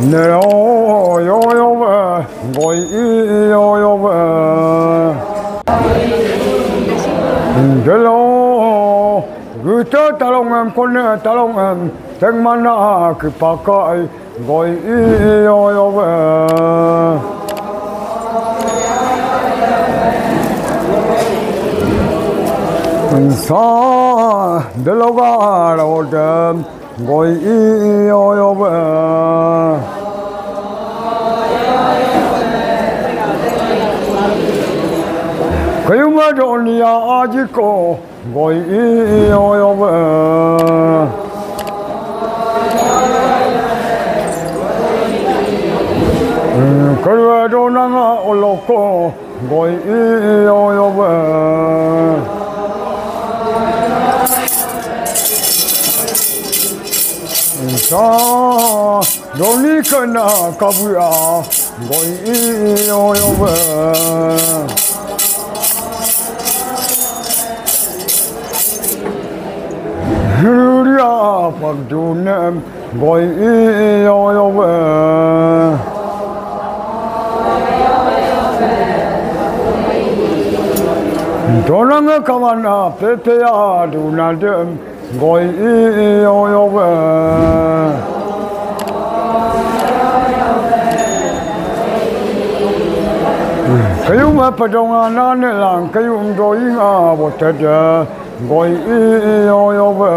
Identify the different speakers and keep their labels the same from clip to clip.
Speaker 1: 내요 요요베 고이 요요베 델로 그저 따롱엠 꼴네 따롱엠 백만나 그 바카이 고이 요요베 사 델로가 라오데 고이 요요베 그유마 돈이야 아직고 고이 요요베 그래도 나가 올랐고 고이 요요베 자 돈이 끝나 가부야 고이 요요베 Hurra pagdunem goy yoyowe Donanga kamana peteya dunadem goy yoyowe Kayuma padonga nanelang kayum doinga botada goy yoyobe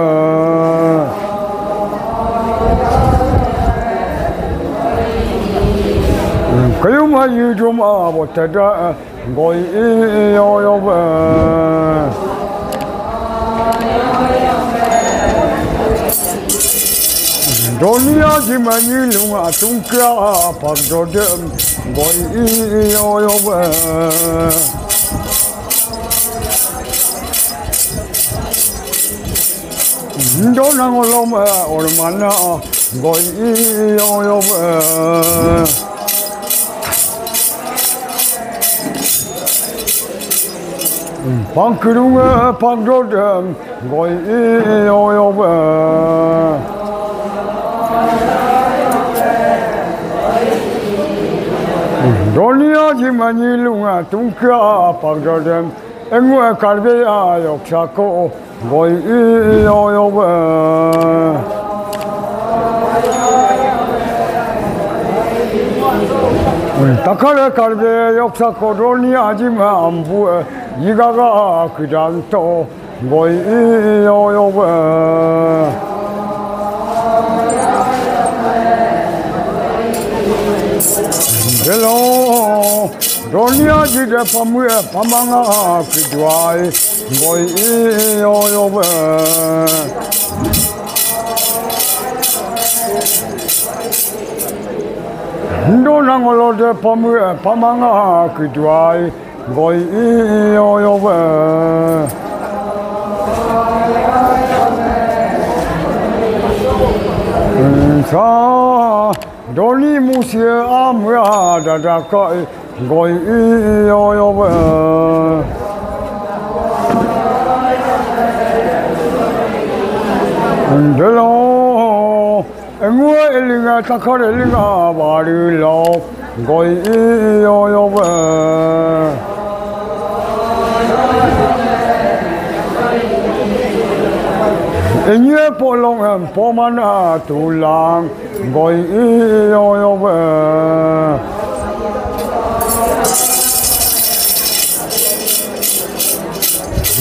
Speaker 1: kayuma yujuma botada goy yoyobe Donia jimani lunga tungkya pagdodem goy yoyobe Donang oloma ormana goy yoyobe Pankurunga pagdodem goy yoyobe Donia jimani lunga tungka pagdodem engwa karbeya yoksako goy yoyobe takare karbe yoksako donia jima ambu 이가가 그장도 고이 요요베 델로 도니아 지데 파무에 파망아 그드와이 고이 요요베 도낭올로데 파무에 파망아 그드와이 고이 요요베 사 도니 무시에 아무야 다다카이 고이 요요베 델로 앵우에 엘링아 타카레 엘링아 바리로 고이 요요베 Enye polong em pomana tulang goy yoyobe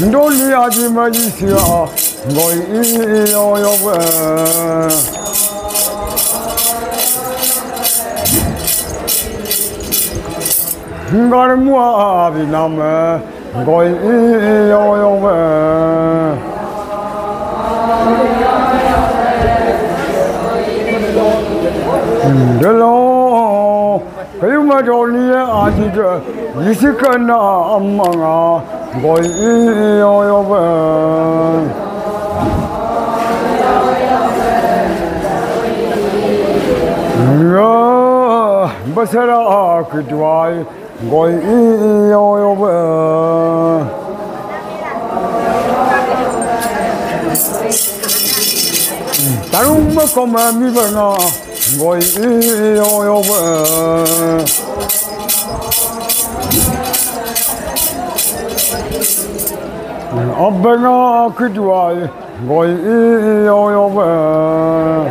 Speaker 1: Ndoli aji majisia goy yoyobe Ngarmua biname goy yoyobe 델로 그유마 돈이에 아지저 이시카나 엄마가 고이 요요베 야 바사라 그드와이 고이 요요베 다른 뭐 거만 미버나 ngồi yêu vợ Abena kidwai ngồi yêu vợ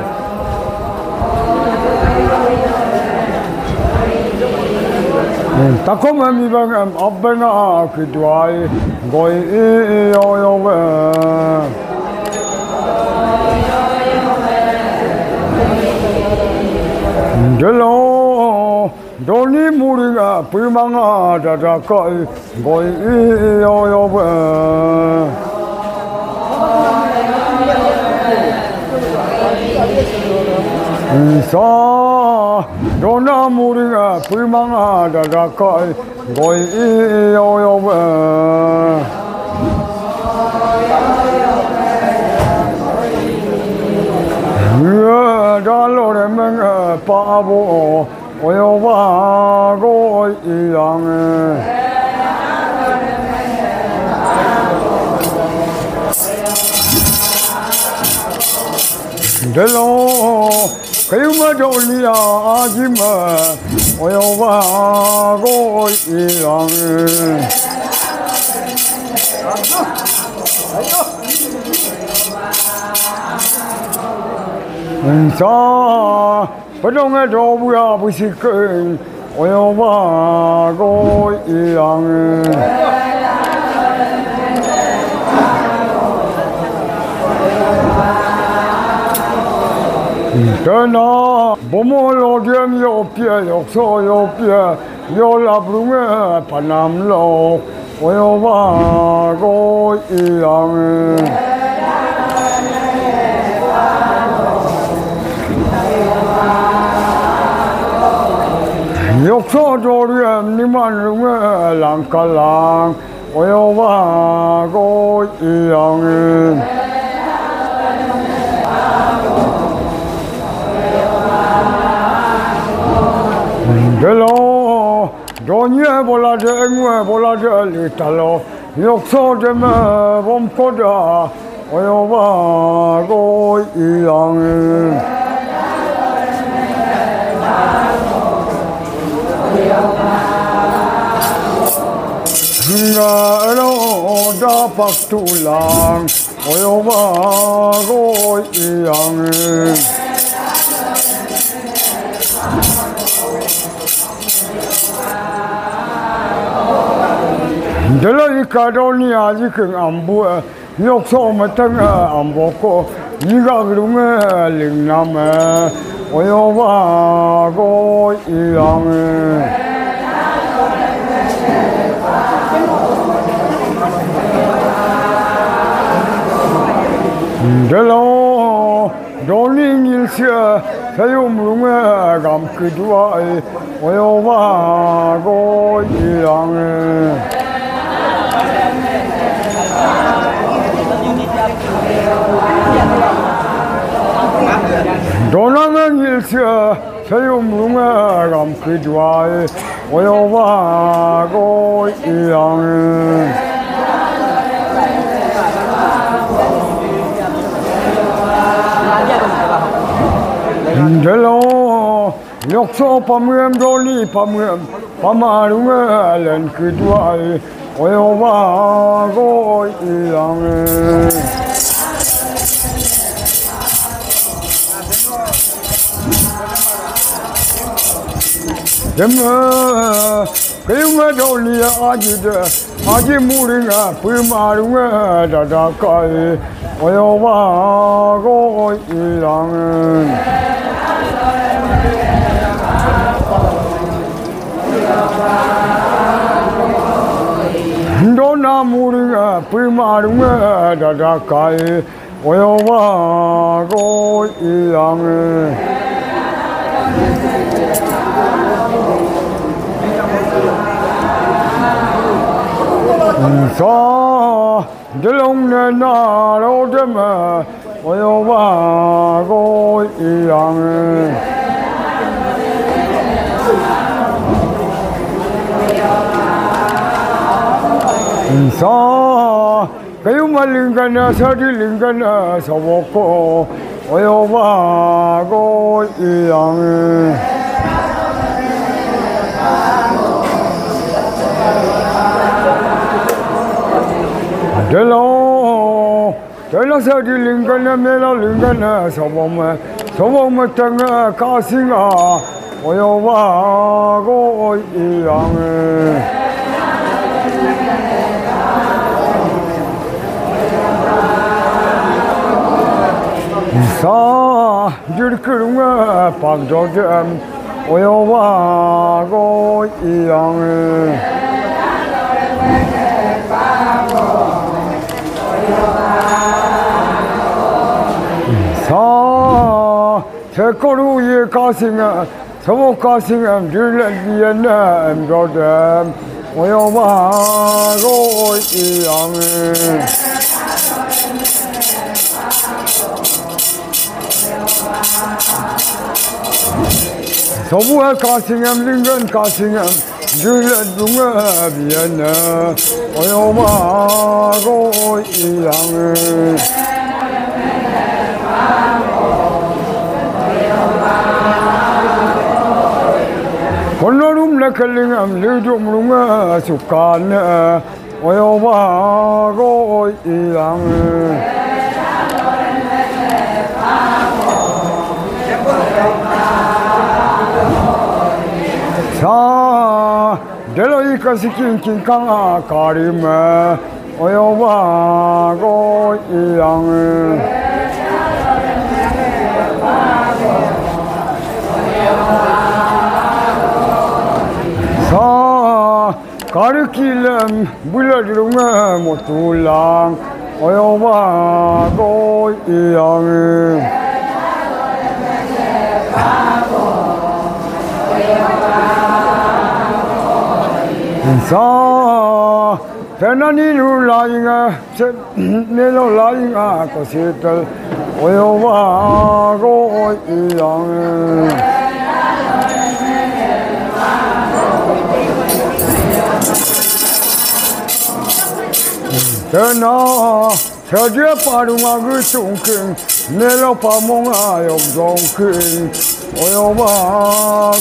Speaker 1: ta có mà mi bằng em Abena kidwai ngồi yêu vợ Hello, Doni Muriga, Primanga, Dadakai, Boy, Sa, Dona Muriga, Primanga, Dadakai, Boy, Dalore menga pabo oyoba go iyang Delo kayuma dolia ajima oyoba go iyang Sa padonga dobuya busike oyoba go iyang Tena bomolo dem yo pie yokso yo pie yo labrunge panam lo oyoba go iyang Yokso doriam niman runga langkalang oyoba go iyang Delo donye bola de litalo yokso de me bom koda oyoba go iyang Ngalo da paktulang oyoba go iyang Delo ikadoni aji keng ambu yokso matang amboko yiga grunga lingname oyoba go iyang Delo doning ilsia sayum runga gam kedua oyoba go iyang Donangan ilsia sayum runga gam kedua oyoba go iyang Delo yokso pamem doli pamem pamarunga len kedua oyoba go iyang Dema kayuma doli aji muringa pamarunga dadakai oyoba go iyang Dona muringa primarunga dadakai oyoba go iyang Sa delong na ro dema oyoba go iyang Sa kayuma lingana sa dilingana sa woko 我有把个一样的。这老小的灵感呢，没了灵感呢，小宝们等啊，高兴啊，我有把个一样的。sa dirkurunga pagdodem oyowa go iyang sa tekoru ye kasinga samo kasinga dirlendiyana emdodem oyowa go iyang 서부의 가싱함 링건 가싱함 들려둥아 비었나 어여마고 이양을 건너룸 레클링함 리dum룽아 숙간나 어여마고 이양을 자, 델로이 까시킨 킹강아 가리마 어여바고 이양을 자, 가르킬렘 물려주릉아 못둘랑 어여바고 이양을 sa penani lulainga nelo lainga kositel oyowa go iyang tena saja parunga gusungking nelo pamonga yongdongking oyowa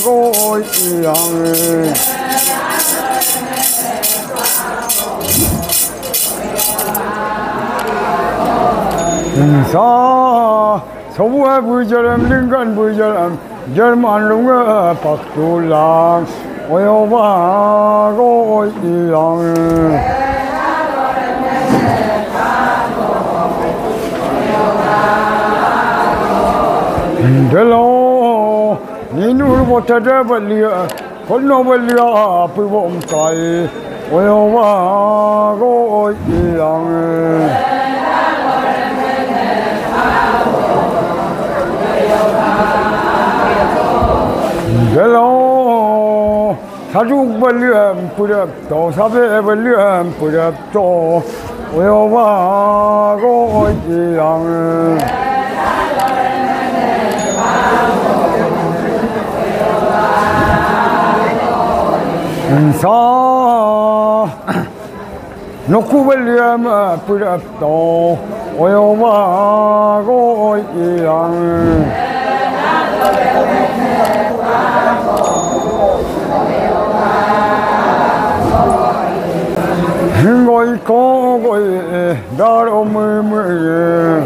Speaker 1: go iyang sa 서부의 부절함 링건 부절함 절만룽의 박둘랑 오요바고 이양 델로 니누르 못하다 벌리야 건너벌리야 불봄까이 오요바고 이양 델로 사죽 벌리엄 뿌렵도 사배 벌리엄 뿌렵도 오요바고 이양 사 놓고 벌리엄 뿌렵도 오요바고 이양 거이 거이 나로 물물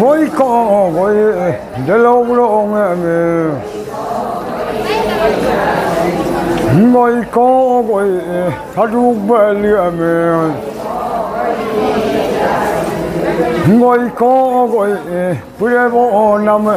Speaker 1: 거이 거이 델로브롱에 거이 거이 사죽 벌리면 거이 거이 불에 보나면